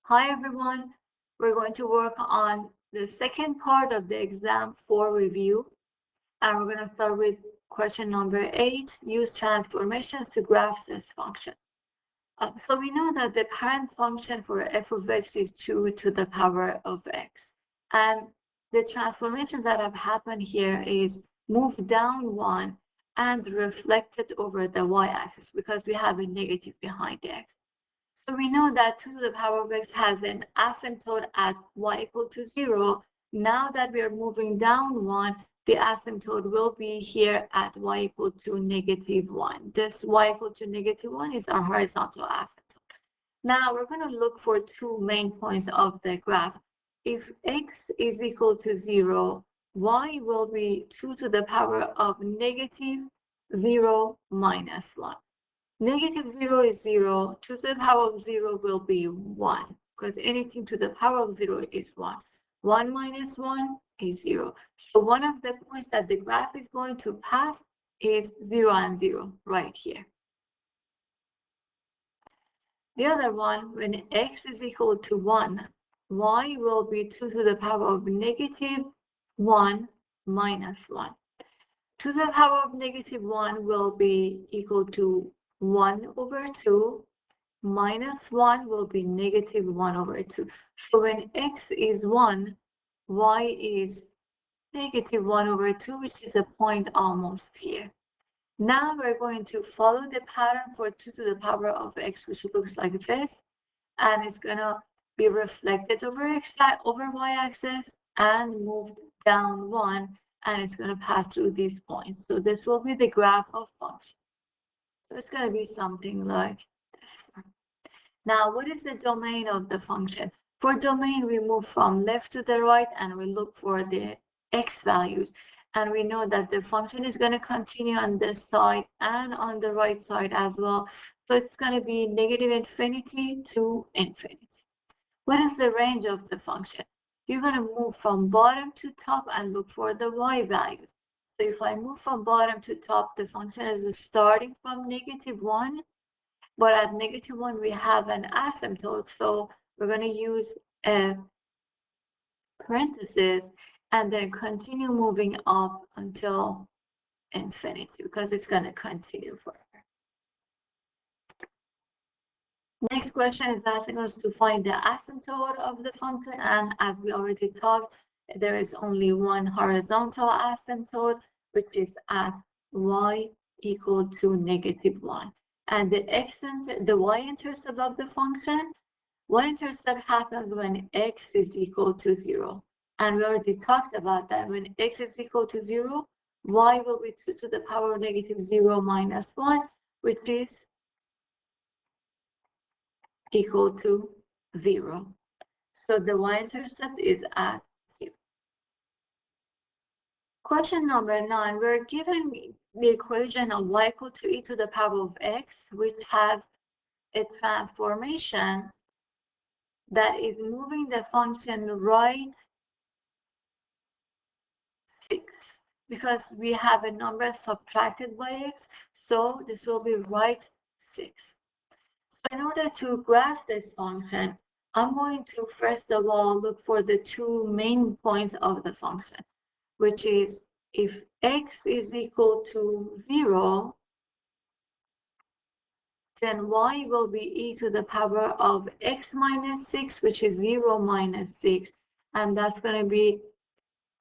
Hi everyone, we're going to work on the second part of the exam 4 review, and we're going to start with question number 8, use transformations to graph this function. So we know that the parent function for f of x is 2 to the power of x, and the transformations that have happened here is move down 1 and reflected over the y-axis because we have a negative behind the x. So we know that 2 to the power of x has an asymptote at y equal to 0. Now that we are moving down 1, the asymptote will be here at y equal to -1. This y equal to -1 is our horizontal asymptote. Now we're going to look for two main points of the graph. If x is equal to 0, y will be 2 to the power of -0 minus 1. -0 is 0. 2 to the power of 0 will be 1, because anything to the power of 0 is 1. 1 minus 1 is 0. So one of the points that the graph is going to pass is 0 and 0 right here. The other one, when x is equal to 1, y will be 2 to the power of -1 minus 1. 2 to the power of -1 will be equal to 1 over 2, minus 1 will be -1 over 2. So when x is 1, y is -1 over 2, which is a point almost here. Now we're going to follow the pattern for 2 to the power of x, which looks like this, and it's going to be reflected over y-axis and moved down 1, and it's going to pass through these points. So this will be the graph of function. So it's going to be something like this. Now, what is the domain of the function? For domain, we move from left to the right and we look for the x values. And we know that the function is going to continue on this side and on the right side as well. So it's going to be -infinity to infinity. What is the range of the function? You're going to move from bottom to top and look for the y values. So if I move from bottom to top, the function is starting from -1. But at -1, we have an asymptote, so we're going to use a parenthesis and then continue moving up until infinity because it's going to continue forever. Next question is asking us to find the asymptote of the function, and as we already talked, there is only one horizontal asymptote, which is at y equal to -1. And the y-intercept of the function, y-intercept happens when x is equal to 0. And we already talked about that. When x is equal to 0, y will be 2 to the power of -0 minus 1, which is equal to 0. So the y-intercept is at 0. Question number 9, we're given the equation of y equal to e to the power of x, which has a transformation that is moving the function right 6, because we have a number subtracted by x, so this will be right 6. So in order to graph this function, I'm going to first of all look for the two main points of the function, which is if x is equal to 0, then y will be e to the power of x minus 6, which is 0 minus 6, and that's going to be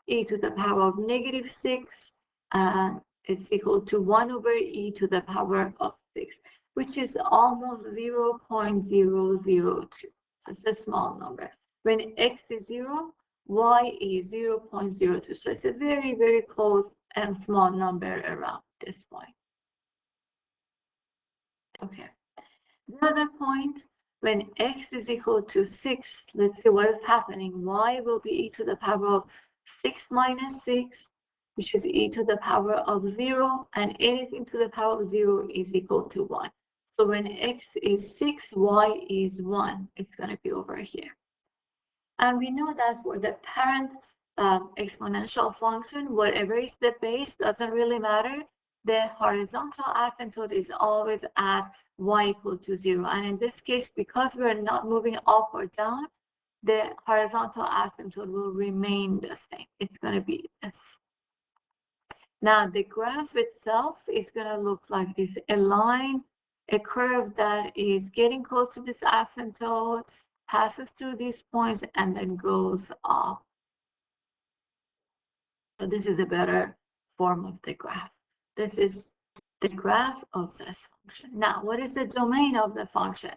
e to the power of -6, and it's equal to 1 over e to the power of 6, which is almost 0.002. So it's a small number. When x is 0, y is 0.02. So it's a very, very close and small number around this point. Okay. The other point, when x is equal to 6, let's see what is happening. Y will be e to the power of 6 minus 6, which is e to the power of 0, and anything to the power of 0 is equal to 1. So when x is 6, y is 1. It's going to be over here. And we know that for the parent exponential function, whatever is the base doesn't really matter. the horizontal asymptote is always at y equal to 0. And in this case, because we're not moving up or down, the horizontal asymptote will remain the same. It's going to be this. Now, the graph itself is going to look like this: a line, a curve that is getting close to this asymptote, passes through these points, and then goes up. So this is a better form of the graph. This is the graph of this function. Now, what is the domain of the function?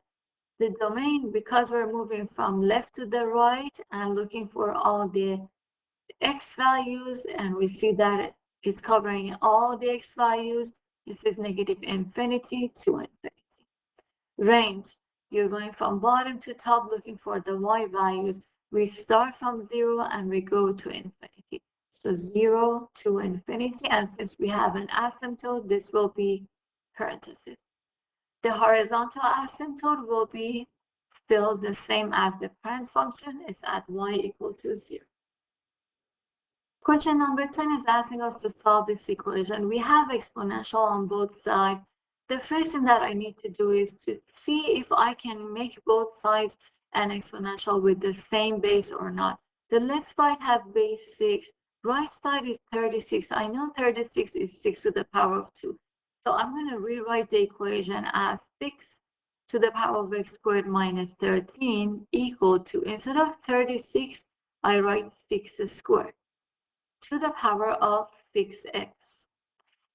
The domain, because we're moving from left to the right and looking for all the x values, and we see that it's covering all the x values. This is negative infinity to infinity. Range, you're going from bottom to top looking for the y values. We start from 0 and we go to infinity. So 0 to infinity, and since we have an asymptote, this will be parentheses. The horizontal asymptote will be still the same as the parent function. It's at y equal to 0. Question number 10 is asking us to solve this equation. We have exponential on both sides. The first thing that I need to do is to see if I can make both sides an exponential with the same base or not. The left side has base 6, right side is 36. I know 36 is 6 to the power of 2. So I'm going to rewrite the equation as 6 to the power of x squared minus 13 equal to, instead of 36, I write 6 squared to the power of 6x.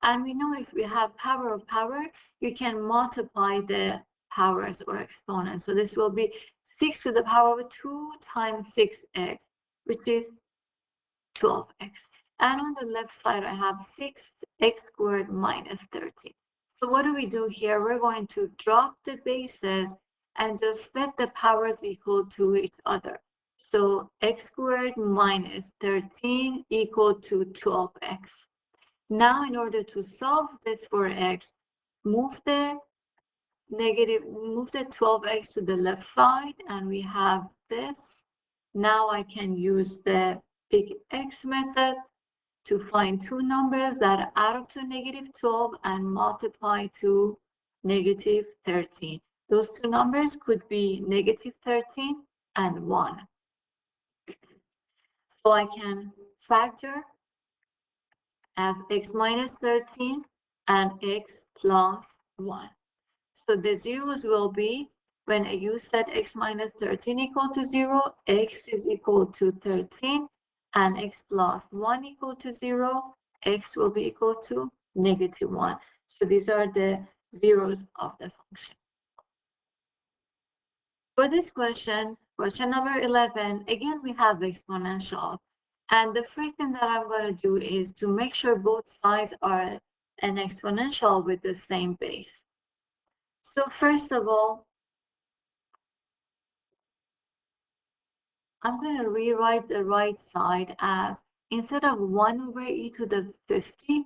And we know if we have power of power, you can multiply the powers or exponents. So this will be 6 to the power of 2 times 6x, which is 12x. And on the left side, I have 6x squared minus 13. So what do we do here? We're going to drop the bases and just set the powers equal to each other. So x squared minus 13 equal to 12x. Now, in order to solve this for x, move the 12x to the left side, and we have this. Now I can use the big X method to find two numbers that add up to negative 12 and multiply to negative 13. Those two numbers could be negative 13 and 1. So I can factor as x minus 13 and x plus 1. So the zeros will be, when you set x minus 13 equal to 0, x is equal to 13, and x plus 1 equal to 0, x will be equal to negative 1. So these are the zeros of the function. For this question, question number 11, again, we have exponentials. And the first thing that I'm going to do is to make sure both sides are an exponential with the same base. So first of all, I'm going to rewrite the right side as, instead of 1 over e to the 50,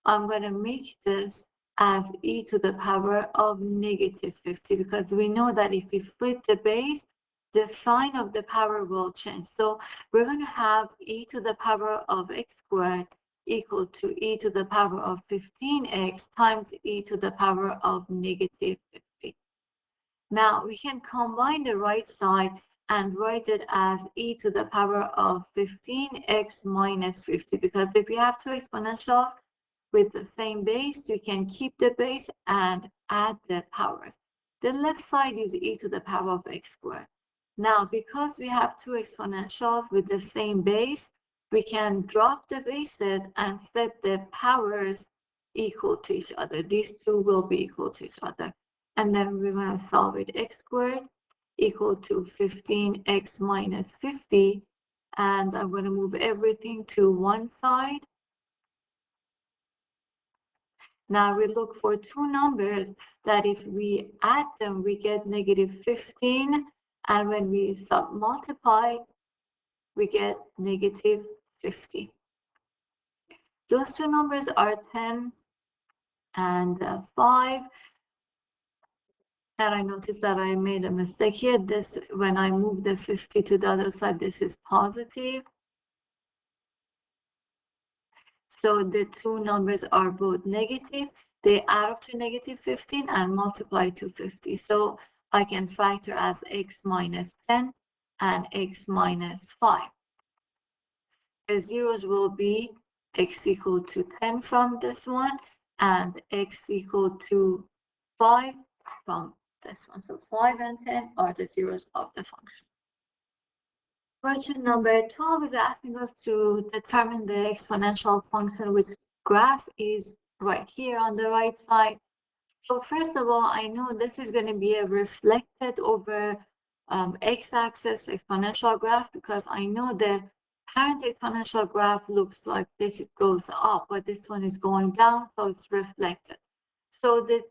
I'm going to make this as e to the power of negative 50, because we know that if we flip the base, the sign of the power will change. So we're going to have e to the power of x squared equal to e to the power of 15x times e to the power of negative 50. Now we can combine the right side and write it as e to the power of 15x minus 50, because if you have two exponentials with the same base, you can keep the base and add the powers. The left side is e to the power of x squared. Now, because we have two exponentials with the same base, we can drop the bases and set the powers equal to each other. These two will be equal to each other. And then we're going to solve it. X squared equal to 15x minus 50. And I'm going to move everything to one side. Now we look for two numbers that if we add them, we get negative 15. And when we multiply, we get negative 50. Those two numbers are 10 and 5. And I noticed that I made a mistake here. This, when I move the 50 to the other side, this is positive. So the two numbers are both negative. They add up to negative 15 and multiply to 50. So I can factor as x minus 10 and x minus 5. The zeros will be x equal to 10 from this one and x equal to 5 from this one. So 5 and 10 are the zeros of the function. Question number 12 is asking us to determine the exponential function, which graph is right here on the right side. So first of all, I know this is going to be a reflected over x-axis exponential graph, because I know the parent exponential graph looks like this. It goes up, but this one is going down, so it's reflected. So the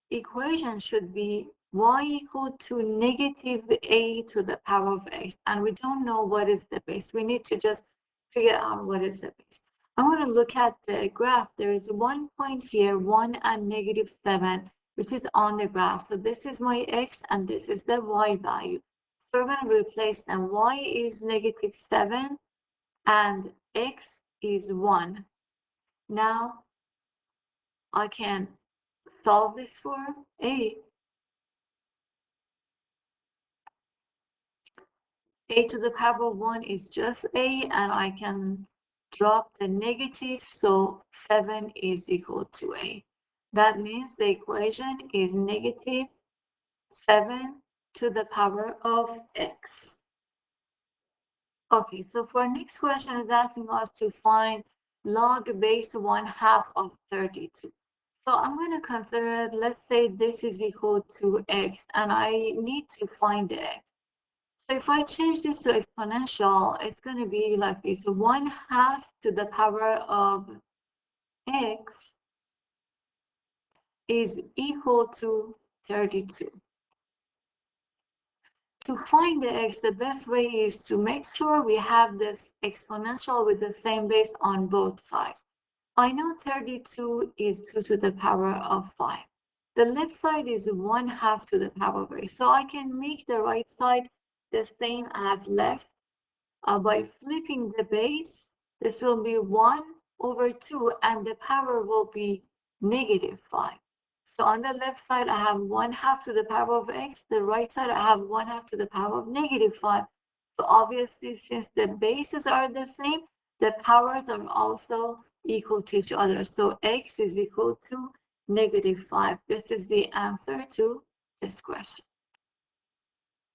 equation should be y equal to negative a to the power of x, and we don't know what is the base. We need to just figure out what is the base. I want to look at the graph. There is 1 point here, 1 and negative 7, which is on the graph. So this is my x and this is the y value. So we're going to replace them. Y is negative 7 and x is 1. Now I can solve this for a. A to the power of 1 is just a, and I can drop the negative, so 7 is equal to a. That means the equation is negative 7 to the power of x. Okay, so for our next question is asking us to find log base 1/2 of 32. So I'm going to consider, let's say this is equal to x, and I need to find the x. So if I change this to exponential, it's going to be like this: 1/2 to the power of x is equal to 32. To find the x, the best way is to make sure we have this exponential with the same base on both sides. I know 32 is 2 to the power of 5. The left side is 1/2 to the power of 8. So I can make the right side the same as left. By flipping the base, this will be 1 over 2, and the power will be negative 5. So on the left side, I have 1/2 to the power of x. The right side, I have 1/2 to the power of negative 5. So obviously, since the bases are the same, the powers are also equal to each other. So x is equal to negative 5. This is the answer to this question.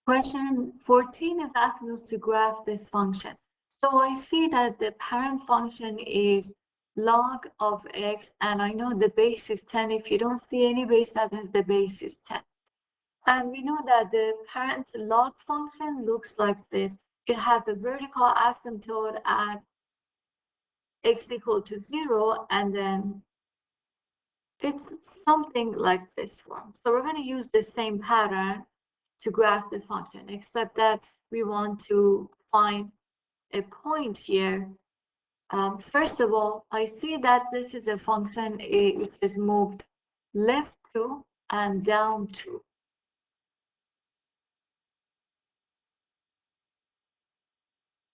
Question 14 is asking us to graph this function. So I see that the parent function is log of x, and I know the base is 10. If you don't see any base, that means the base is 10. And we know that the parent log function looks like this. It has a vertical asymptote at x equal to 0, and then it's something like this form. So we're going to use the same pattern to graph the function, except that we want to find a point here. First of all, I see that this is a function which is moved left 2 and down 2.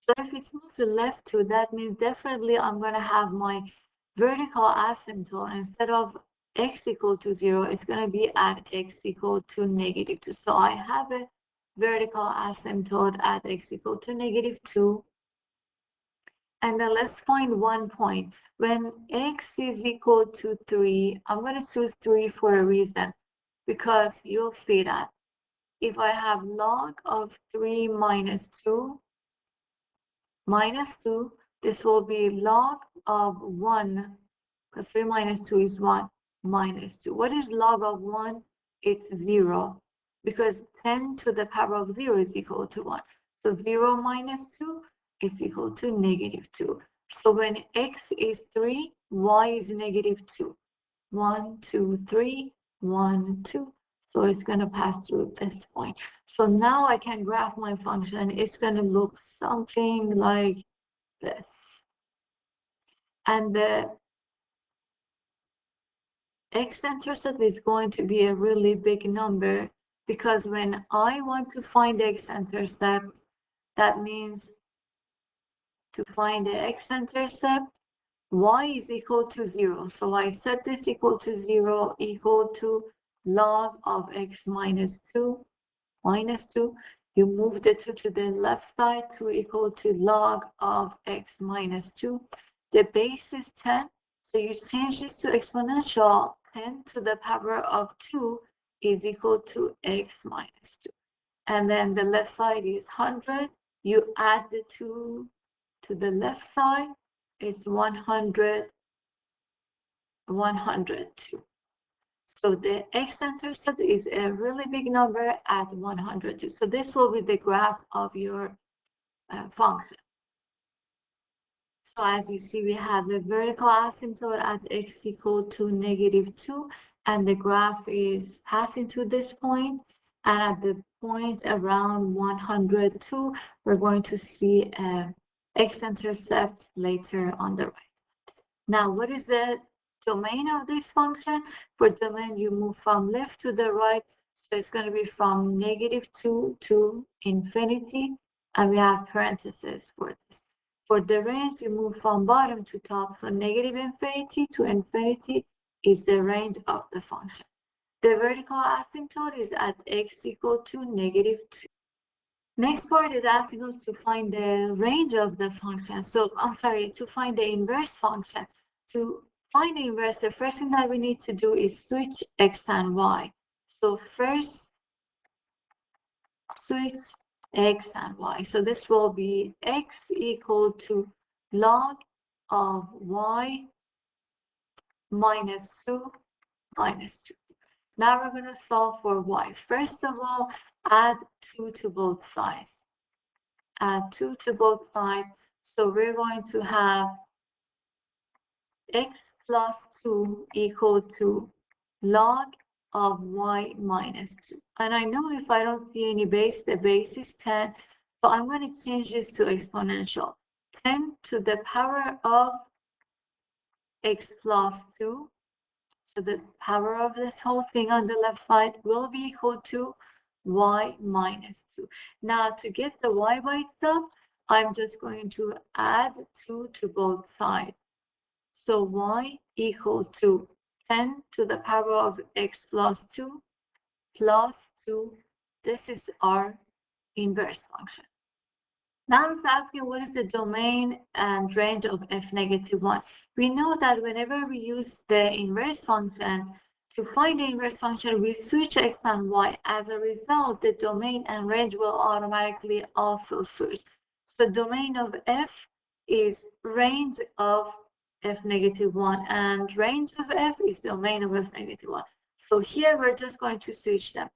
So if it's moved to left 2, that means definitely I'm going to have my vertical asymptote. Instead of x equal to 0, it's going to be at x equal to negative 2. So I have a vertical asymptote at x equal to negative 2. And then let's find one point. When x is equal to 3, I'm going to choose 3 for a reason, because you'll see that if I have log of 3 minus 2, this will be log of 1, because 3 minus 2 is 1, minus 2. What is log of 1? It's 0, because 10 to the power of 0 is equal to 1. So 0 minus 2 is equal to negative 2. So when x is 3, y is negative 2. 1, 2, 3, 1, 2. So it's going to pass through this point. So now I can graph my function. It's going to look something like this. And the x-intercept is going to be a really big number, because when I want to find the x-intercept, that means to find the x-intercept, y is equal to 0. So I set this equal to 0 equal to log of x minus 2 minus 2. You move the 2 to the left side, 2 equal to log of x minus 2. The base is 10, so you change this to exponential. 10 to the power of 2 is equal to x minus 2. And then the left side is 100. You add the 2 to the left side, it's 100, 102. So the x-intercept is a really big number at 102. So this will be the graph of your function. So as you see, we have the vertical asymptote at x equal to -2, and the graph is passing to this point. And at the point around 102, we're going to see x-intercept later on the right. Now, what is the domain of this function? For domain, you move from left to the right. So it's going to be from -2 to infinity. And we have parentheses for this. For the range, you move from bottom to top. So -infinity to infinity is the range of the function. The vertical asymptote is at x equal to -2. Next part is asking us to find the range of the function. So I'm sorry, to find the inverse function. To find the inverse, the first thing that we need to do is switch x and y. So first, switch x and y. So this will be x equal to log of y minus 2 minus 2. Now we're going to solve for y. First of all, add 2 to both sides. Add 2 to both sides. So we're going to have x plus 2 equal to log of y minus 2. And I know if I don't see any base, the base is 10. So I'm going to change this to exponential. 10 to the power of x plus 2. So the power of this whole thing on the left side will be equal to y minus 2. Now to get the y by itself, I'm just going to add 2 to both sides. So y equal to 10 to the power of x plus 2 plus 2. This is our inverse function. Now it's asking what is the domain and range of f-1. We know that whenever we use the inverse function, to find the inverse function, we switch x and y. As a result, the domain and range will automatically also switch. So domain of f is range of f-1, and range of f is domain of f-1. So here we're just going to switch them.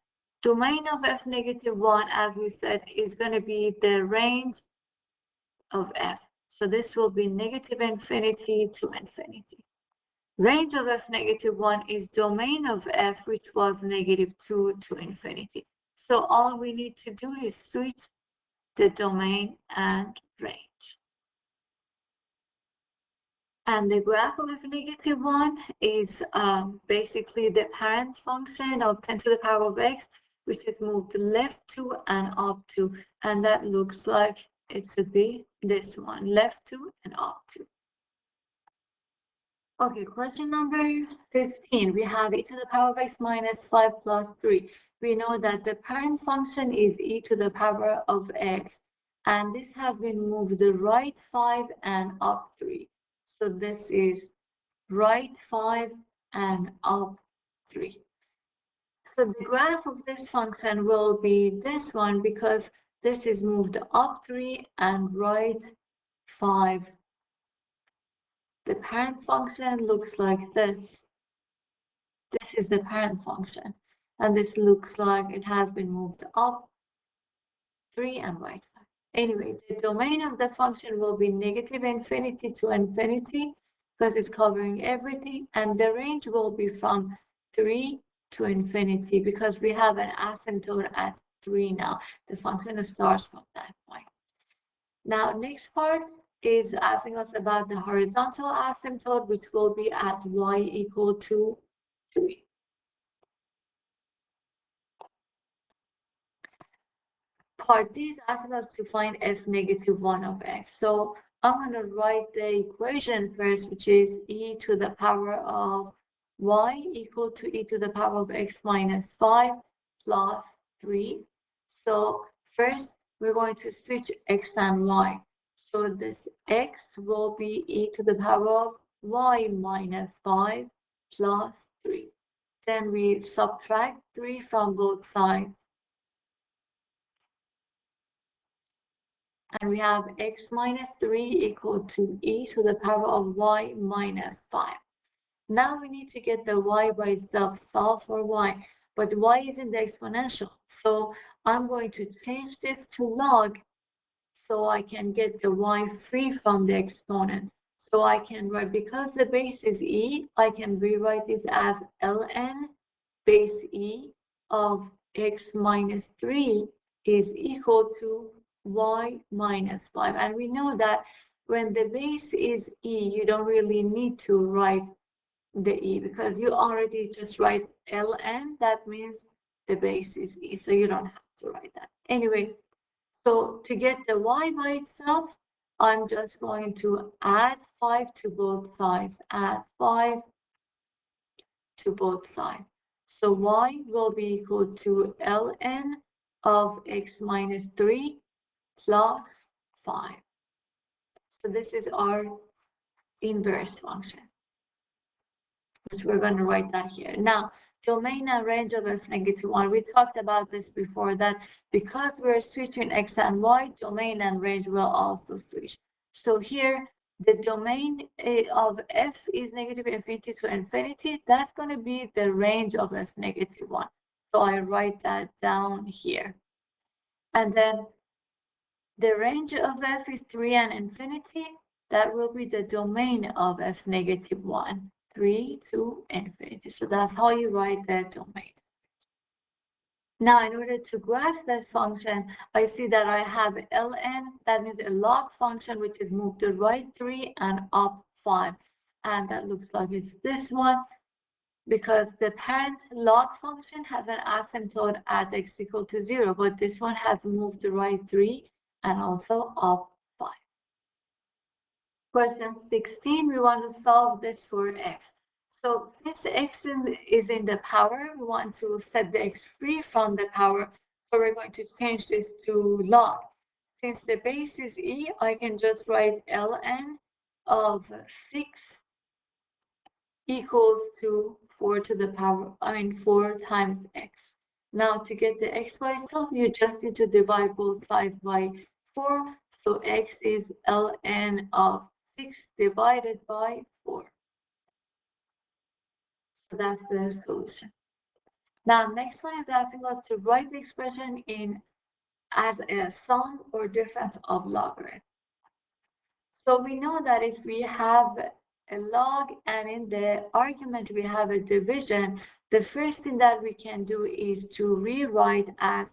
Domain of f-1, as we said, is going to be the range of f. So this will be -infinity to infinity. Range of f-1 is domain of f, which was -2 to infinity. So all we need to do is switch the domain and range. And the graph of f-1 is basically the parent function of 10 to the power of x, which is moved left to and up to. And that looks like it should be this one, left to and up to. Okay, question number 15. We have e to the power of x minus 5 plus 3. We know that the parent function is e to the power of x, and this has been moved the right 5 and up 3. So this is right 5 and up 3. So the graph of this function will be this one because this is moved up 3 and right 5. The parent function looks like this. This is the parent function. And this looks like it has been moved up 3 and right 5. Anyway, the domain of the function will be -infinity to infinity because it's covering everything. And the range will be from 3 to infinity because we have an asymptote at 3 now. The function starts from that point. Now, next part is asking us about the horizontal asymptote, which will be at y equal to 3. Part D is asking us to find f-1 of x. So I'm going to write the equation first, which is e to the power of y equal to e to the power of x minus 5 plus 3. So first, we're going to switch x and y. So this x will be e to the power of y minus 5 plus 3. Then we subtract 3 from both sides. And we have x minus 3 equal to e to the power of y minus 5. Now we need to get the y by itself, solve for y. But y is in the exponential. So I'm going to change this to log so I can get the y free from the exponent. So I can write, because the base is e, I can rewrite this as ln base e of x minus 3 is equal to y minus 5. And we know that when the base is e, you don't really need to write the e because you already just write ln. That means the base is e, so you don't have to write that. Anyway, so to get the y by itself, I'm just going to add 5 to both sides, add 5 to both sides. So y will be equal to ln of x minus 3 plus 5. So this is our inverse function, which we're going to write that here. Now, domain and range of f negative 1. We talked about this before, that because we're switching x and y, domain and range will also switch. So here, the domain of f is negative infinity to infinity. That's going to be the range of f negative 1. So I write that down here. And then the range of f is 3 and infinity. That will be the domain of f negative 1. 3 to infinity. So that's how you write that domain. Now, in order to graph this function, I see that I have ln, that means a log function, which is moved to right 3 and up 5. And that looks like it's this one, because the parent log function has an asymptote at x equal to 0, but this one has moved to right 3 and also up 5. Question 16, we want to solve this for x. So since x is in the power, we want to set the x free from the power. So we're going to change this to log. Since the base is e, I can just write ln of 6 equals to 4 to the power, 4 times x. Now to get the x by itself, you just need to divide both sides by 4. So x is ln of 6 divided by 4. So that's the solution. Now, next one is asking us to write the expression in as a sum or difference of logarithms. So we know that if we have a log and in the argument we have a division, the first thing that we can do is to rewrite as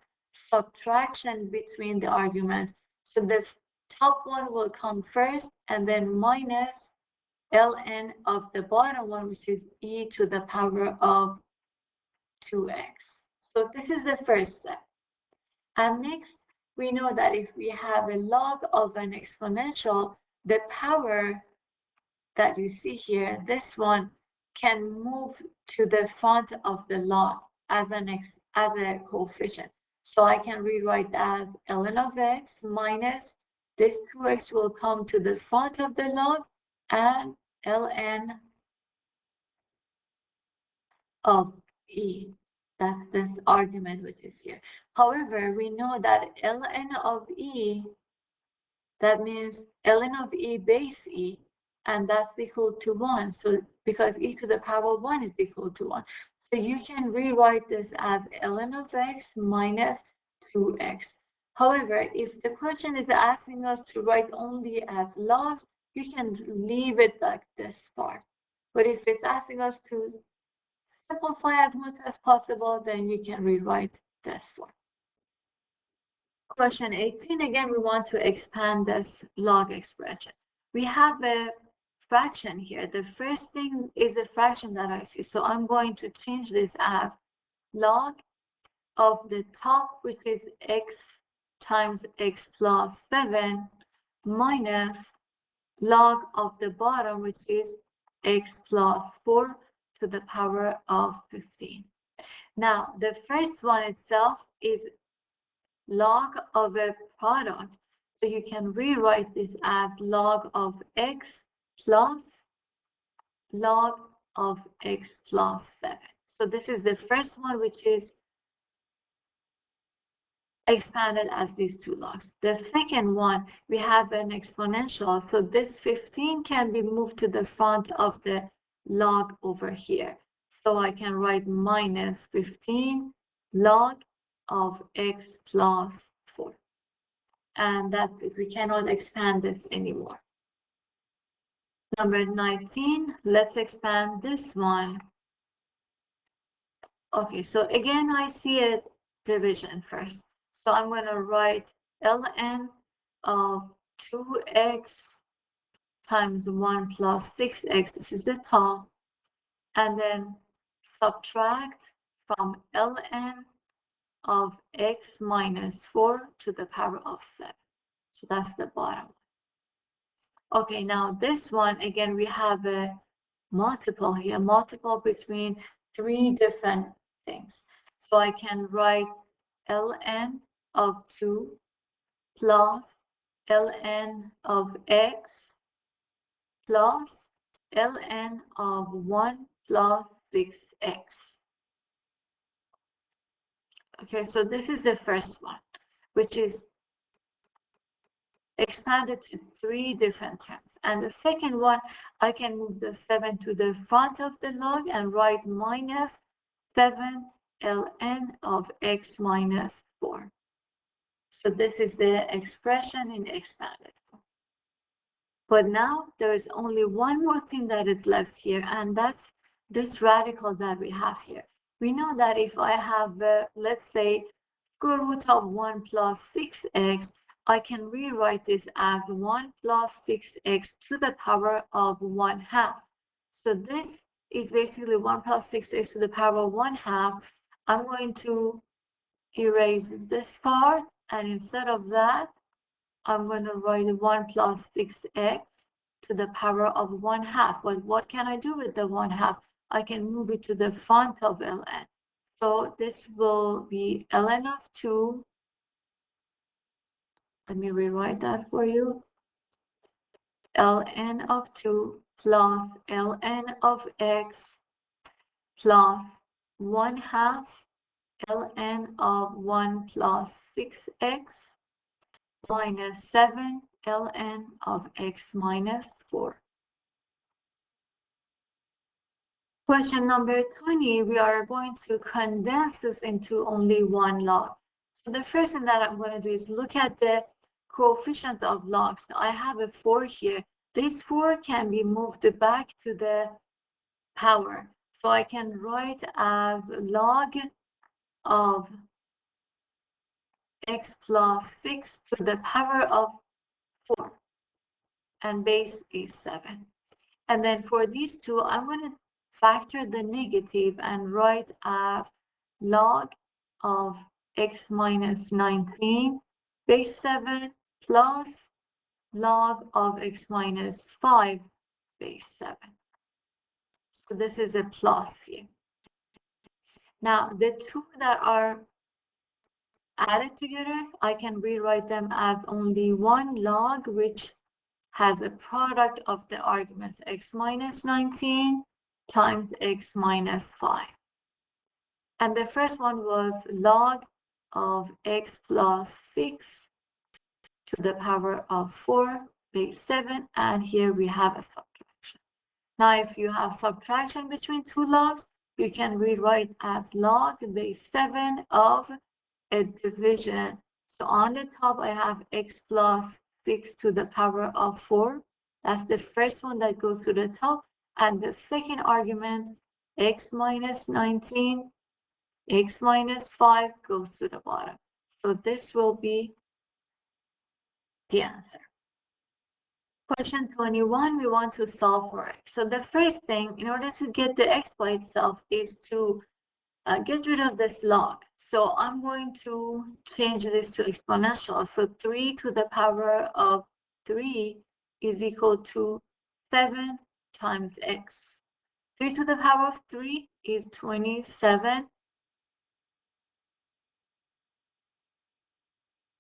subtraction between the arguments. So the top one will come first and then minus ln of the bottom one, which is e to the power of 2x. So this is the first step. And next, we know that if we have a log of an exponential, the power that you see here, this one, can move to the front of the log as a coefficient. So I can rewrite as ln of x minus this 2x will come to the front of the log, and ln of e. That's this argument which is here. However, we know that ln of e, that means ln of e base e, and that's equal to 1. So because e to the power of 1 is equal to 1. So you can rewrite this as ln of x minus 2x. However, if the question is asking us to write only as logs, you can leave it like this part. But if it's asking us to simplify as much as possible, then you can rewrite this form. Question 18, again, we want to expand this log expression. We have a fraction here. The first thing is a fraction that I see. So I'm going to change this as log of the top, which is x times x plus 7 minus log of the bottom, which is x plus 4 to the power of 15. Now, the first one itself is log of a product. So you can rewrite this as log of x plus log of x plus 7. So this is the first one, which is expanded as these two logs. The second one, we have an exponential. So this 15 can be moved to the front of the log over here. So I can write minus 15 log of x plus 4. And that we cannot expand this anymore. Number 19, let's expand this one. Okay, so again, I see a division first. So I'm going to write ln of 2x times 1 plus 6x. This is the top. And then subtract from ln of x minus 4 to the power of 7. So that's the bottom. Okay, now this one, again, we have a multiple here, multiple between three different things. So I can write ln of 2 plus ln of x plus ln of 1 plus 6x. Okay, so this is the first one, which is expanded to three different terms. And the second one, I can move the 7 to the front of the log and write minus 7 ln of x minus 4. So this is the expression in expanded form. But now there is only one more thing that is left here, and that's this radical that we have here. We know that if I have, let's say, square root of 1 plus 6x, I can rewrite this as 1 plus 6x to the power of 1/2. So this is basically 1 plus 6x to the power of 1/2. I'm going to erase this part, and instead of that, I'm going to write 1 plus 6x to the power of 1/2. But what can I do with the 1/2? I can move it to the front of ln. So this will be ln of 2. Let me rewrite that for you. ln of 2 plus ln of x plus 1/2 ln of 1 plus 6x minus 7 ln of x minus 4. Question number 20, we are going to condense this into only one log. So the first thing that I'm going to do is look at the coefficients of logs. So I have a 4 here. This 4 can be moved back to the power. So I can write as log of x plus 6 to the power of 4. And base is 7. And then for these two, I'm going to factor the negative and write as log of x minus 19 base 7 plus log of x minus 5 base 7. So this is a plus here. Now, the two that are added together, I can rewrite them as only one log, which has a product of the arguments x minus 19 times x minus 5. And the first one was log of x plus 6 to the power of 4 base 7, and here we have a subtraction. Now, if you have subtraction between two logs, you can rewrite as log base 7 of a division. So on the top, I have x plus 6 to the power of 4. That's the first one that goes to the top. And the second argument, x minus 19, x minus 5 goes to the bottom. So this will be the answer. Question 21, we want to solve for x. So the first thing, in order to get the x by itself, is to get rid of this log. So I'm going to change this to exponential. So 3 to the power of 3 is equal to 7 times x. 3 to the power of 3 is 27.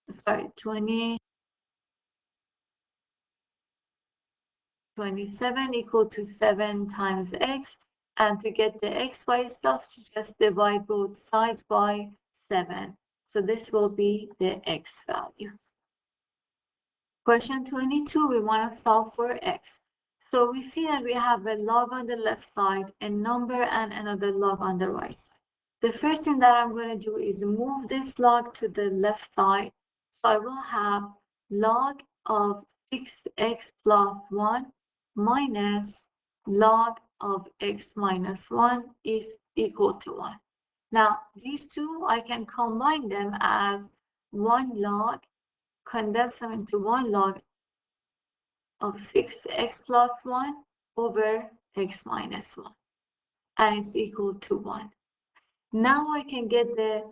Sorry, 27 equal to 7 times x. And to get the x by itself, just divide both sides by 7. So this will be the x value. Question 22, we want to solve for x. So we see that we have a log on the left side, a number, and another log on the right side. The first thing that I'm going to do is move this log to the left side. So I will have log of 6x plus 1 minus log of x minus 1 is equal to 1. Now, these two, I can combine them as one log, condense them into one log of 6x plus 1 over x minus 1, and it's equal to 1. Now I can get the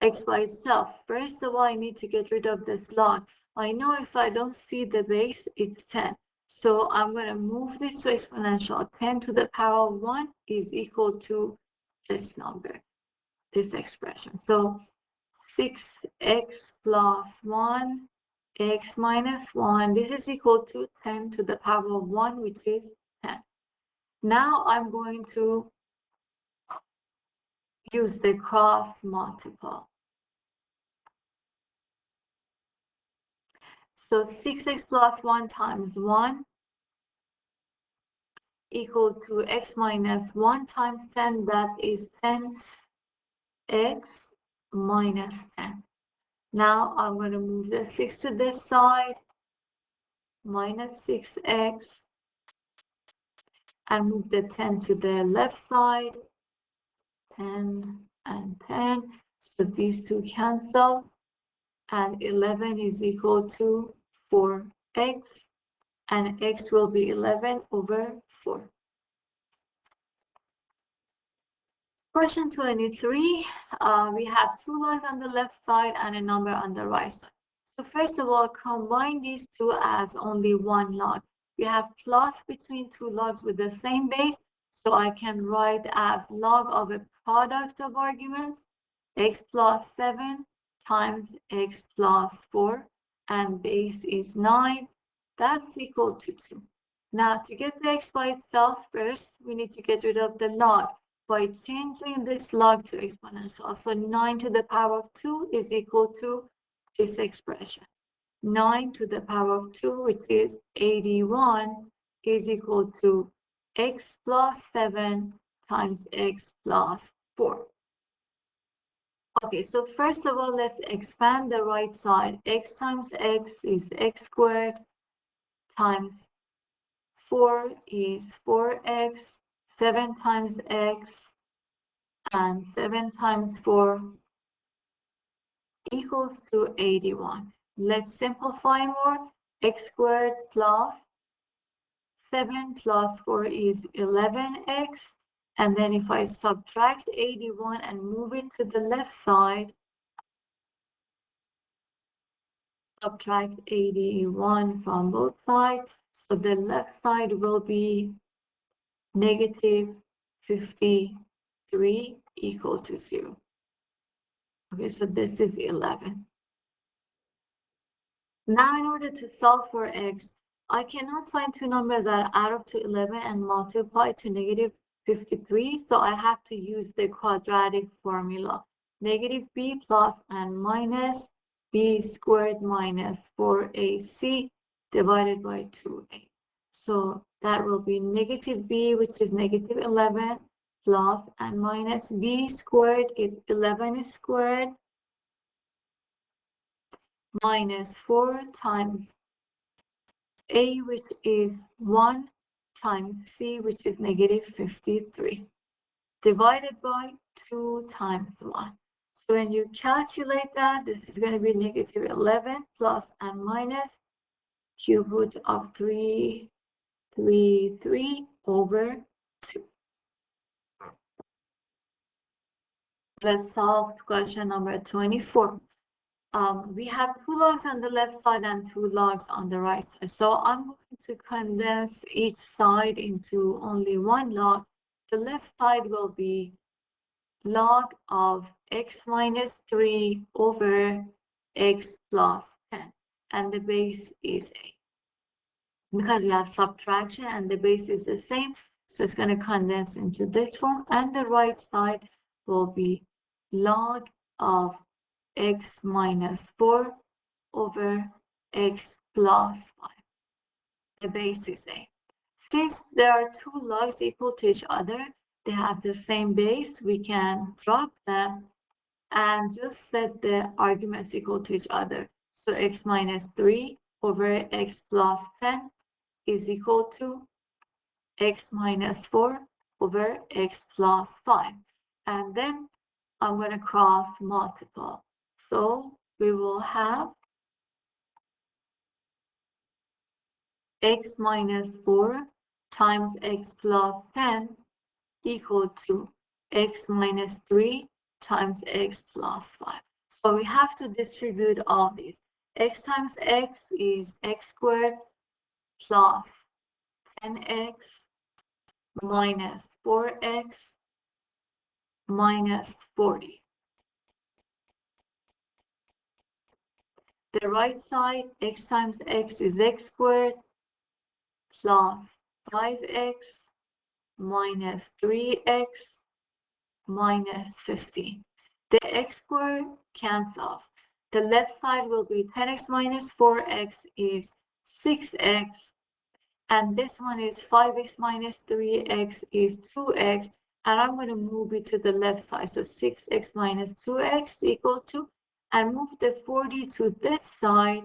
x by itself. First of all, I need to get rid of this log. I know if I don't see the base, it's 10. So I'm going to move this to exponential. 10 to the power of 1 is equal to this number, this expression. So 6x plus 1 x minus 1, this is equal to 10 to the power of 1, which is 10. Now I'm going to use the cross multiple. So 6x plus 1 times 1 equal to x minus 1 times 10, that is 10x minus 10. Now I'm going to move the 6 to this side, minus 6x, and move the 10 to the left side, 10 and 10. So these two cancel, and 11 is equal to 4x, and x will be 11 over 4. Question 23, we have two logs on the left side and a number on the right side. So first of all, combine these two as only one log. We have plus between two logs with the same base, so I can write as log of a product of arguments, x plus 7 times x plus 4, and base is 9. That's equal to 2. Now, to get the x by itself, first, we need to get rid of the log by changing this log to exponential. So 9 to the power of 2 is equal to this expression. 9 to the power of 2, which is 81, is equal to x plus 7 times x plus 4. Okay, so first of all, let's expand the right side. X times x is x squared times 4 is 4x, 7 times x, and 7 times 4 equals to 81. Let's simplify more. X squared plus 7 plus 4 is 11x. And then if I subtract 81 and move it to the left side, subtract 81 from both sides. So the left side will be negative 53 equal to 0. Okay, so this is 11. Now, in order to solve for x, I cannot find two numbers that add up to 11 and multiply to negative 53, so I have to use the quadratic formula. Negative b plus and minus b squared minus 4ac divided by 2a. So that will be negative b, which is negative 11, plus and minus b squared is 11 squared minus 4 times a, which is 1, times c, which is negative 53, divided by 2 times 1. So when you calculate that, this is going to be negative 11 plus and minus cube root of 333 over 2. Let's solve question number 24. we have 2 logs on the left side and 2 logs on the right side. So I'm going to condense each side into only 1 log. The left side will be log of x minus 3 over x plus 10, and the base is a. Because we have subtraction and the base is the same, so it's going to condense into this form, and the right side will be log of x minus 4 over x plus 5. The base is a. Since there are 2 logs equal to each other, they have the same base, we can drop them and just set the arguments equal to each other. So x minus 3 over x plus 10 is equal to x minus 4 over x plus 5. And then I'm going to cross multiply. So we will have x minus 4 times x plus 10 equal to x minus 3 times x plus 5. So we have to distribute all these. X times x is x squared plus 10x minus 4x minus 40. The right side, x times x is x squared plus 5x minus 3x minus 50. The x squared cancels. The left side will be 10x minus 4x is 6x, and this one is 5x minus 3x is 2x, and I'm going to move it to the left side. So 6x minus 2x equal to, and move the 40 to this side.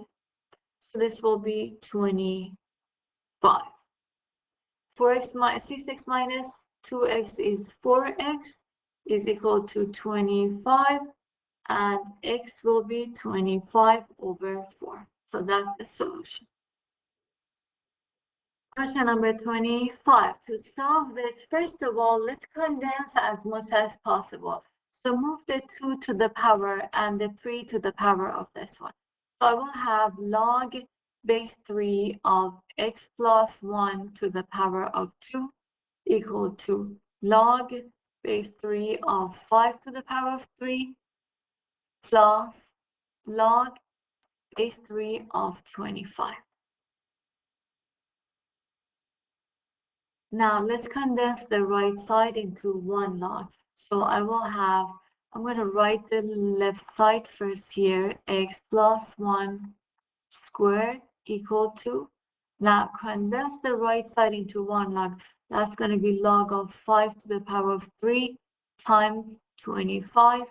So this will be 25. 6x minus 2x is 4x is equal to 25, and x will be 25 over 4. So that's the solution. Question number 25. To solve this, first of all, let's condense as much as possible. So move the 2 to the power and the 3 to the power of this one. So I will have log base 3 of x plus 1 to the power of 2 equal to log base 3 of 5 to the power of 3 plus log base 3 of 25. Now let's condense the right side into 1 log. So I will have, I'm going to write the left side first here, x plus 1 squared equal to, now condense the right side into 1 log. That's going to be log of 5 to the power of 3 times 25,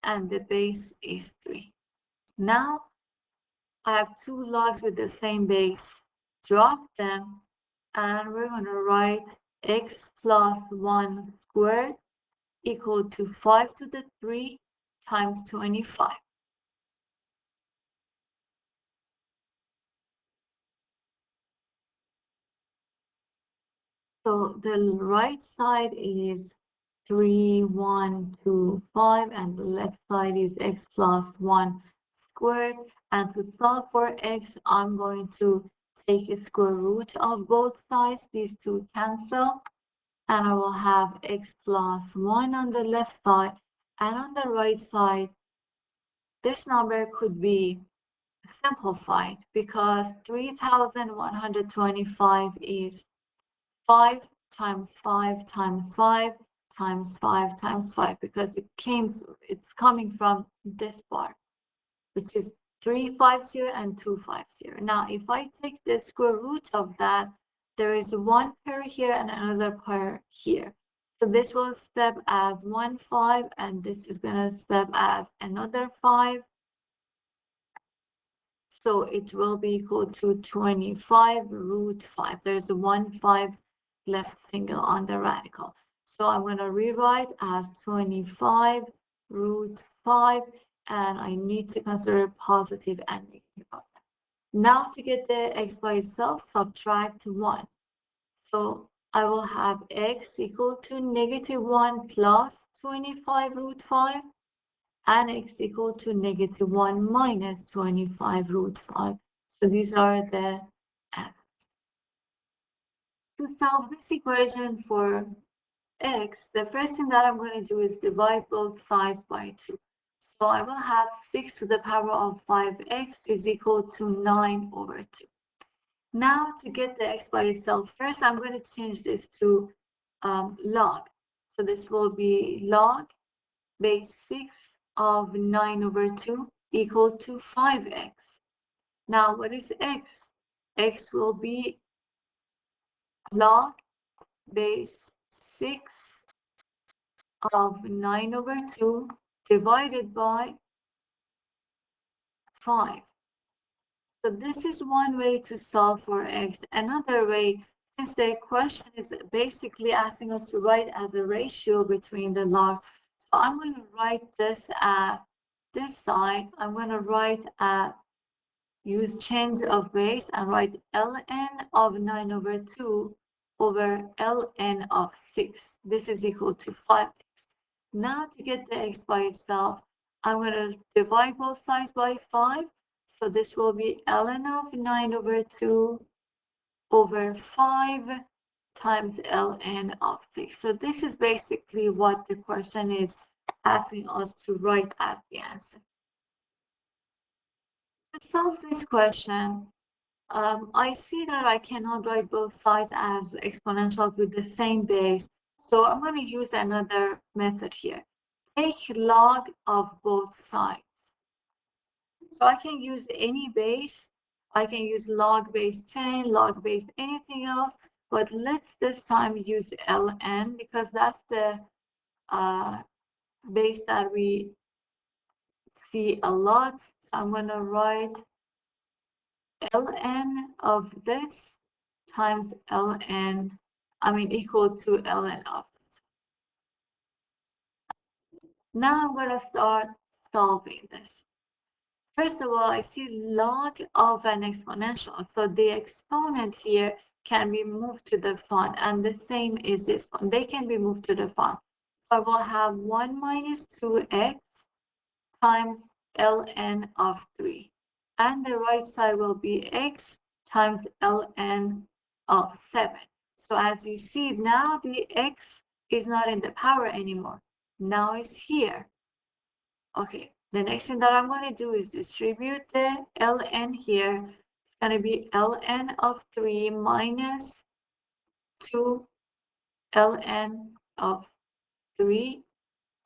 and the base is 3. Now I have 2 logs with the same base. Drop them, and we're going to write x plus 1 squared equal to 5 to the 3 times 25. So the right side is 3, 1, 2, 5, and the left side is x plus 1 squared. And to solve for x, I'm going to take a square root of both sides. These two cancel, and I will have x plus 1 on the left side, and on the right side, this number could be simplified because 3,125 is 5 times 5 times 5 times 5 times 5, because it's coming from this part, which is 3 5s here and 2 5s here. Now, if I take the square root of that, there is one pair here and another pair here. So this will step as 1 5, and this is going to step as another 5. So it will be equal to 25 root 5. There's a 1 5 left single on the radical. So I'm going to rewrite as 25 root 5, and I need to consider positive and negative. Now to get the x by itself, subtract 1. So I will have x equal to negative 1 plus 25 root 5, and x equal to -1 minus 25 root 5. So these are the answers. To solve this equation for x, the first thing that I'm going to do is divide both sides by 2. So I will have 6 to the power of 5x is equal to 9 over 2. Now to get the x by itself, first I'm going to change this to log. So this will be log base 6 of 9 over 2 equal to 5x. Now what is x? X will be log base 6 of 9 over 2 divided by 5. So this is one way to solve for x. Another way, since the question is basically asking us to write as a ratio between the logs, so I'm going to write this as this side. I'm going to write as use change of base and write ln of 9 over 2 over ln of 6. This is equal to 5x. Now to get the x by itself, I'm going to divide both sides by 5. So this will be ln of 9 over 2 over 5 times ln of 6. So this is basically what the question is asking us to write as the answer. To solve this question, I see that I cannot write both sides as exponentials with the same base. So I'm going to use another method here. Take log of both sides. So I can use any base. I can use log base 10, log base anything else, but let's this time use ln because that's the base that we see a lot. So I'm going to write ln of this times equal to ln of it. Now I'm going to start solving this. First of all, I see log of an exponential. So the exponent here can be moved to the front, and the same is this one. They can be moved to the front. So I will have 1 minus 2x times ln of 3. And the right side will be x times ln of 7. So as you see, now the x is not in the power anymore. Now it's here. Okay, the next thing that I'm going to do is distribute the ln here. It's going to be ln of 3 minus 2 ln of 3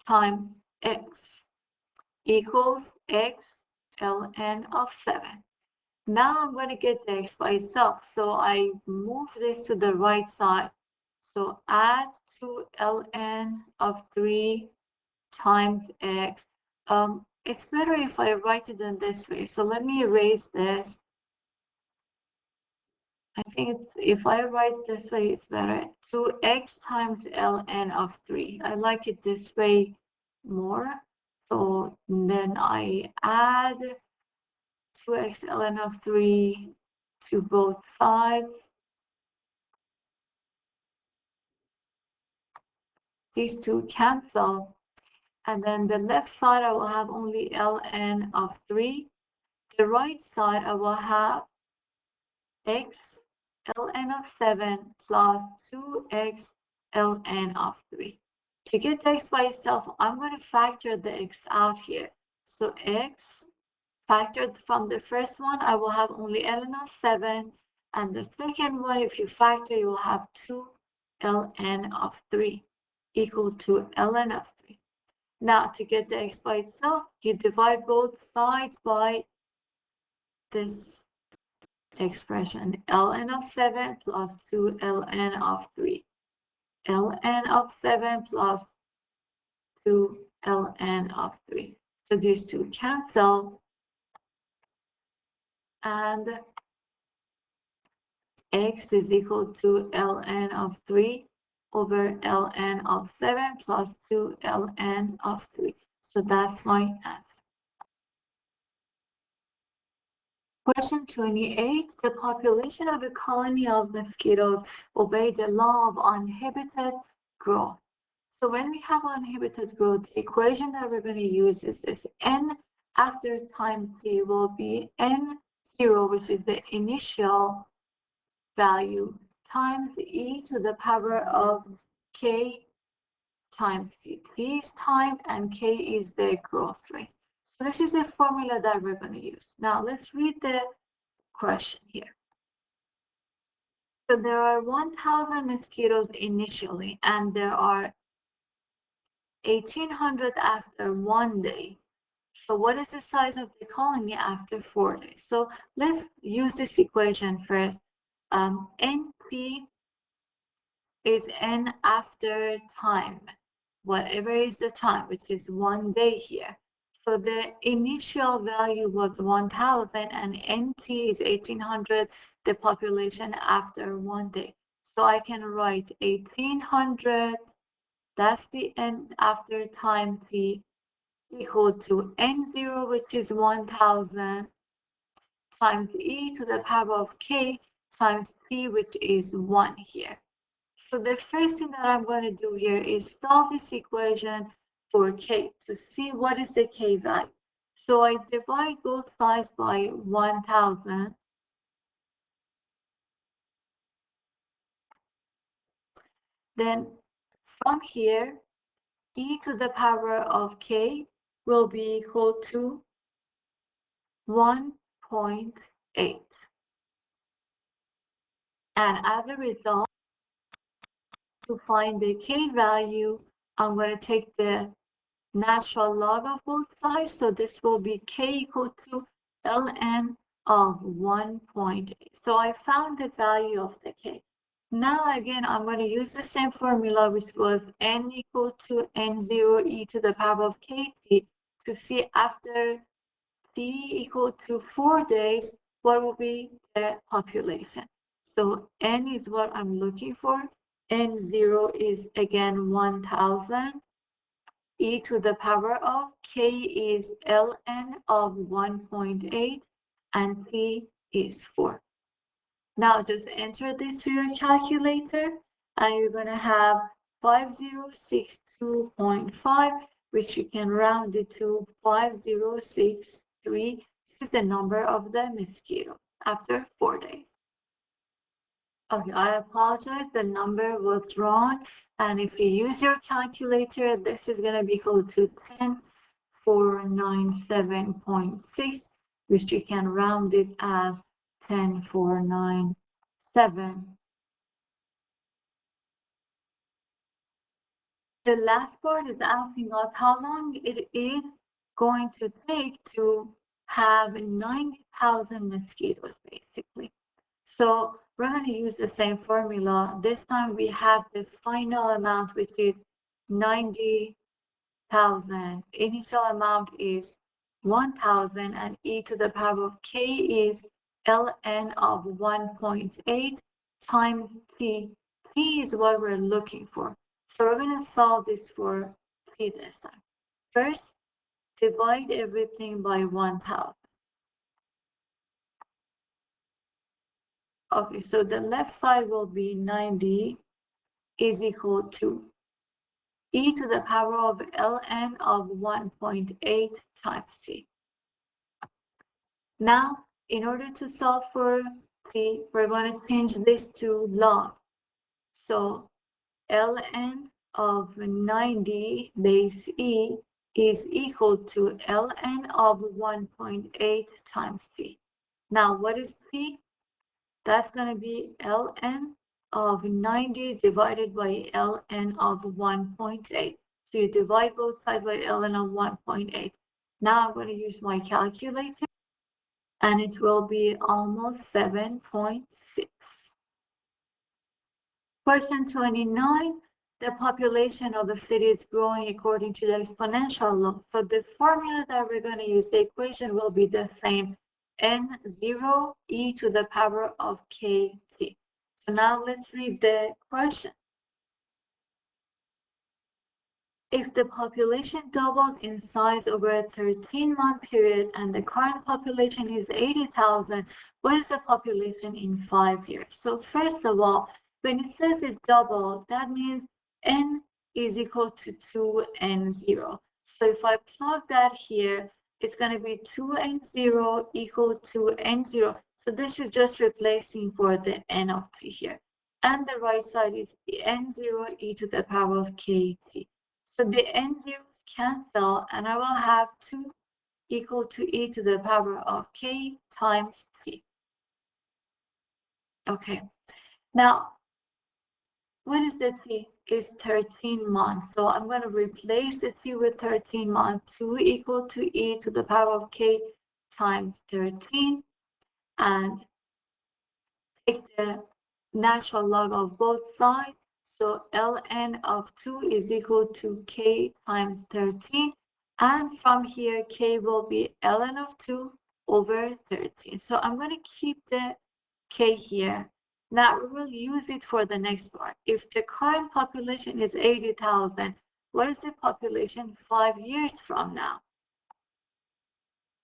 times x equals x ln of 7. Now I'm going to get the x by itself. So I move this to the right side. So add 2 ln of 3 times x. It's better if I write it in this way. So let me erase this. I think if I write this way, it's better. 2x times ln of 3. I like it this way more. So then I add 2x ln of 3 to both sides. These two cancel. And then the left side, I will have only ln of 3. The right side, I will have x ln of 7 plus 2x ln of 3. To get x by itself, I'm going to factor the x out here. So x factored from the first one, I will have only ln of 7. And the second one, if you factor, you will have 2 ln of 3 equal to ln of 3. Now, to get the x by itself, you divide both sides by this expression, ln of 7 plus 2 ln of 3. ln of 7 plus 2 ln of 3. So these two cancel, and x is equal to ln of 3 over ln of 7 plus 2 ln of 3. So that's my answer. Question 28. The population of a colony of mosquitoes obey the law of uninhibited growth. So when we have uninhibited growth, the equation that we're going to use is this. N after time t will be N0, which is the initial value, times e to the power of k times t. T is time and k is the growth rate. So this is the formula that we're going to use. Now let's read the question here. So there are 1,000 mosquitoes initially, and there are 1,800 after 1 day. So what is the size of the colony after 4 days? So let's use this equation first. NT is N after time, whatever is the time, which is 1 day here. So the initial value was 1,000 and NT is 1,800, the population after 1 day. So I can write 1,800, that's the N after time T, equal to N0, which is 1,000, times e to the power of k times t, which is 1 here. So the first thing that I'm going to do here is solve this equation for k to see what is the k value. So I divide both sides by 1,000. Then from here, e to the power of k will be equal to 1.8. And as a result, to find the k value, I'm going to take the natural log of both sides. So this will be k equal to ln of 1.8. So I found the value of the k. Now again, I'm going to use the same formula, which was n equal to n0 e to the power of kt, to see after t equal to 4 days, what will be the population. So n is what I'm looking for. N0 is again 1,000. E to the power of k is ln of 1.8 and t is 4. Now just enter this to your calculator and you're going to have 5062.5, which you can round it to 5063. This is the number of the mosquito after 4 days. Okay, I apologize, the number was wrong. And if you use your calculator, this is going to be equal to 10,497.6, which you can round it as 10,497. The last part is asking us how long it is going to take to have 90,000 mosquitoes, basically. So we're going to use the same formula. This time we have the final amount, which is 90,000. Initial amount is 1,000 and e to the power of k is ln of 1.8 times t. T is what we're looking for. So we're going to solve this for t this time. First, divide everything by 1,000. Okay, so the left side will be 90 is equal to e to the power of ln of 1.8 times t. Now, in order to solve for t, we're going to change this to log. So ln of 90 base e is equal to ln of 1.8 times t. Now, what is t? That's going to be ln of 90 divided by ln of 1.8. So you divide both sides by ln of 1.8. Now I'm going to use my calculator, and it will be almost 7.6. Question 29. The population of a city is growing according to the exponential law. So the formula that we're going to use, the equation will be the same. N0 e to the power of kt. So now let's read the question. If the population doubled in size over a 13-month period and the current population is 80,000, what is the population in 5 years? So first of all, when it says it doubled, that means n is equal to 2n0. So if I plug that here, it's going to be 2n0 equal to n0. So this is just replacing for the n of t here. And the right side is n0 e to the power of kt. So the n0s cancel, and I will have 2 equal to e to the power of k times t. Okay, now what is the t? It's 13 months. So I'm going to replace the t with 13 months. 2 equal to e to the power of k times 13, and take the natural log of both sides. So ln of 2 is equal to k times 13. And from here, k will be ln of 2 over 13. So I'm going to keep the k here. Now we will use it for the next part. If the current population is 80,000, what is the population 5 years from now?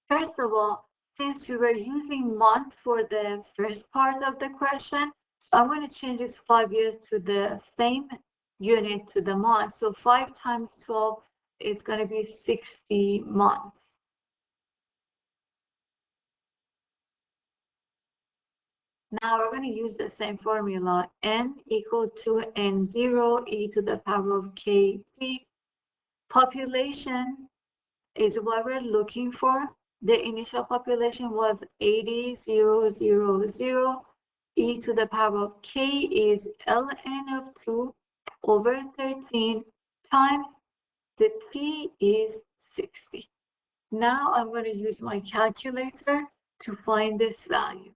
First of all, since we were using month for the first part of the question, so I'm going to change this 5 years to the same unit to the month. So 5 times 12 is going to be 60 months. Now we're going to use the same formula, n equal to n0 e to the power of kt. Population is what we're looking for. The initial population was 80,000. E to the power of k is ln of 2 over 13 times the t is 60. Now I'm going to use my calculator to find this value.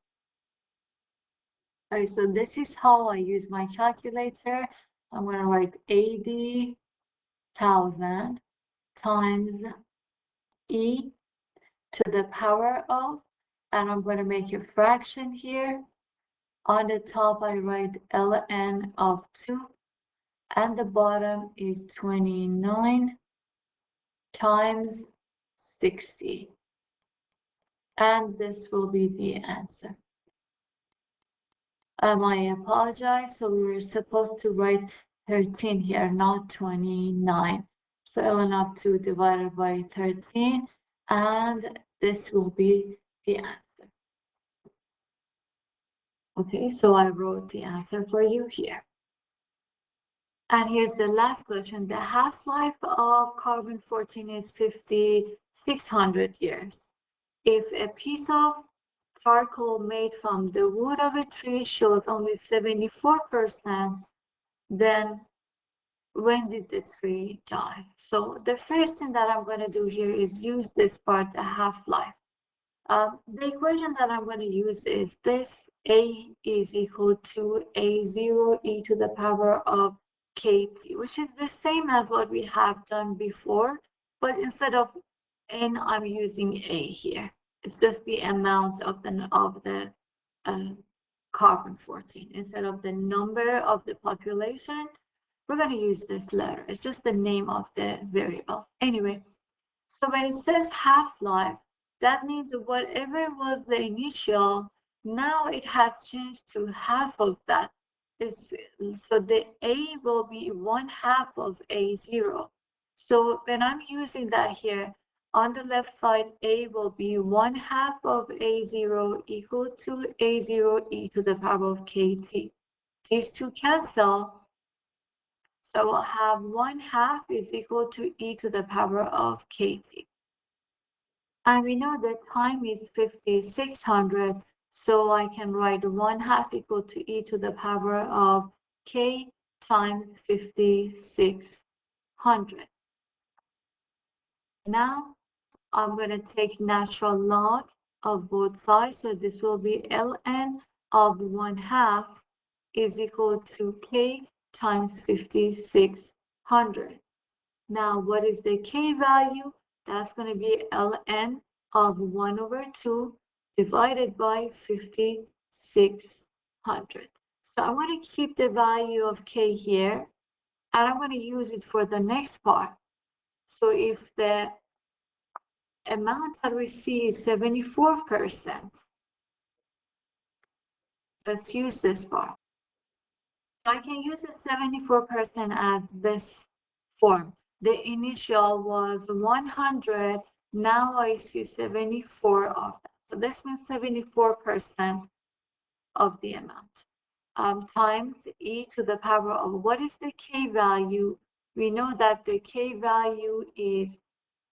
Okay, so this is how I use my calculator. I'm going to write 80,000 times e to the power of, and I'm going to make a fraction here. On the top, I write ln of 2, and the bottom is 29 times 60. And this will be the answer. I apologize. So we were supposed to write 13 here, not 29. So ln of 2 divided by 13, and this will be the answer. Okay, so I wrote the answer for you here. And here's the last question. The half-life of carbon-14 is 5,600 years. If a piece of charcoal made from the wood of a tree shows only 74%, then when did the tree die? So the first thing that I'm going to do here is use this part, the half-life. The equation that I'm going to use is this: A is equal to A0 e to the power of kt, which is the same as what we have done before, but instead of n, I'm using a here. It's just the amount of the carbon-14. Instead of the number of the population, we're going to use this letter. It's just the name of the variable. Anyway, so when it says half-life, that means whatever was the initial, now it has changed to half of that. So the A will be 1/2 of A0. So when I'm using that here, on the left side, A will be 1/2 of A0 equal to A0 e to the power of kt. These two cancel. So we'll have 1/2 is equal to e to the power of kt. And we know that time is 5,600, so I can write 1/2 equal to e to the power of k times 5,600. Now I'm going to take natural log of both sides, so this will be ln of 1/2 is equal to k times 5,600. Now, what is the k value? That's going to be ln of 1 over 2 divided by 5,600. So I want to keep the value of k here, and I'm going to use it for the next part. So if the amount that we see is 74%, let's use this part. So I can use the 74% as this form. The initial was 100. Now I see 74 of that. So this means 74% of the amount. Times e to the power of, what is the k value? We know that the k value is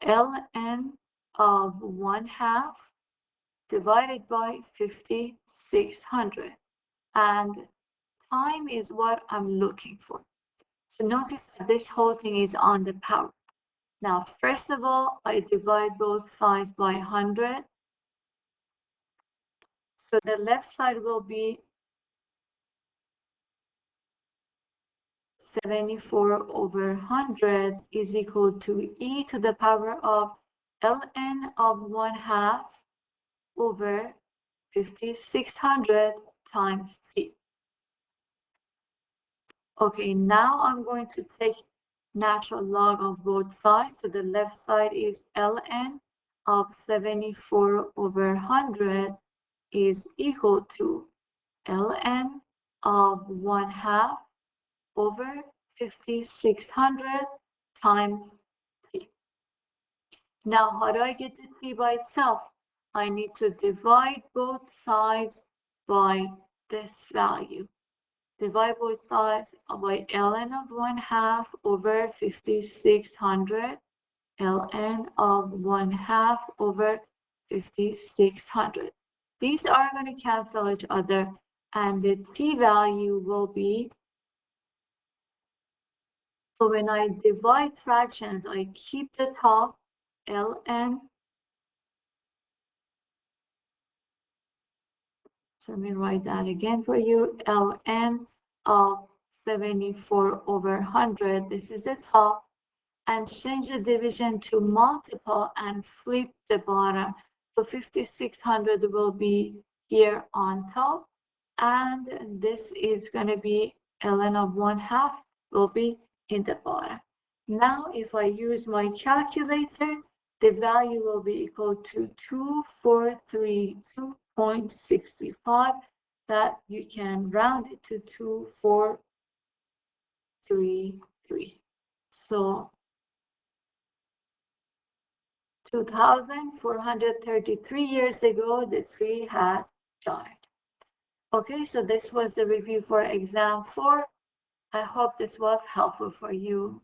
ln of 1/2 divided by 5,600. And time is what I'm looking for. So notice that this whole thing is on the power. Now, first of all, I divide both sides by 100. So the left side will be 74 over 100 is equal to e to the power of ln of 1/2 over 5,600 times c. Okay, now I'm going to take natural log of both sides. So the left side is ln of 74 over 100 is equal to ln of 1/2 over 5,600 times t. Now, how do I get the t by itself? I need to divide both sides by this value. Divide both sides by ln of 1/2 over 5,600, ln of 1/2 over 5,600. These are going to cancel each other, and the t value will be, so when I divide fractions, I keep the top, ln. So let me write that again for you, ln of 74 over 100. This is the top, and change the division to multiple and flip the bottom. So 5,600 will be here on top, and this is going to be ln of 1/2 will be in the bottom. Now, if I use my calculator, the value will be equal to 2432.65. That you can round it to 2433. So 2,433 years ago, the tree had died. Okay, so this was the review for exam 4. I hope this was helpful for you.